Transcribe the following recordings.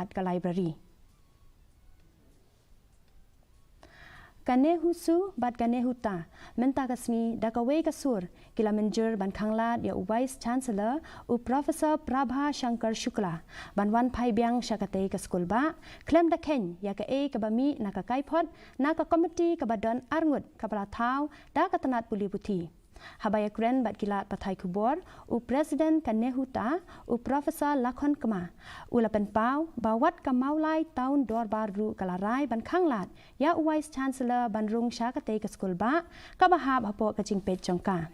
Khanglad ka library. Ka Nehusu bat ka Nehuta menta kasmi dakawe kasur kila menjer ban Khanglad ya Vice Chancellor u Professor Prabha Shankar Shukla ban wan phai Biang syakate ka skul ba klem da ken ya ka ka bami na ka kai phot na ka committee ka badon arngut ka pala thau da ka tanat puli puthi habaya kren bat kilat pathai kubor u President ka Nehuta u Professor Lakhon Kama u lapen pau bawat ka maulai taun dor baru kalarai ban Khanglad ya Vice Chancellor ban rung syakate ka skul ba ka bahab hapo ka jingpet jongka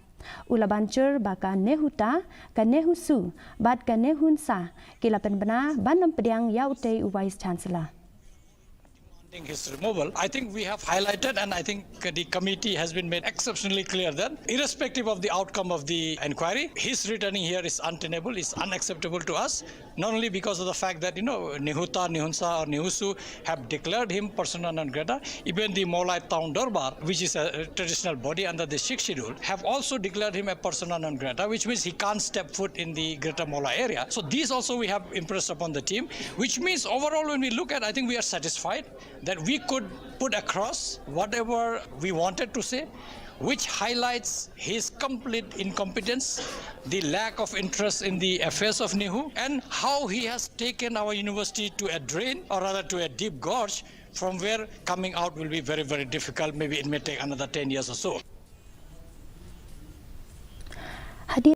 ula bancur baka Nehuta ka Nehusu bat ka Nehunsa kilapen bena ban pediang ya utei u Vice Chancellor. His removal, I think we have highlighted, and I think the committee has been made exceptionally clear that irrespective of the outcome of the inquiry, his returning here is untenable, is unacceptable to us, not only because of the fact that, Nehuta, Nehunsa or Nehusu have declared him persona non grata, even the Molai Town Durbar, which is a traditional body under the Sikh schedule, have also declared him a persona non grata, which means he can't step foot in the Greater Molai area. So these also we have impressed upon the team, which means overall when we look at, I think we are satisfied that we could put across whatever we wanted to say, which highlights his complete incompetence, the lack of interest in the affairs of Nehu, and how he has taken our university to a drain, or rather to a deep gorge, from where coming out will be very, very difficult. Maybe it may take another 10 years or so.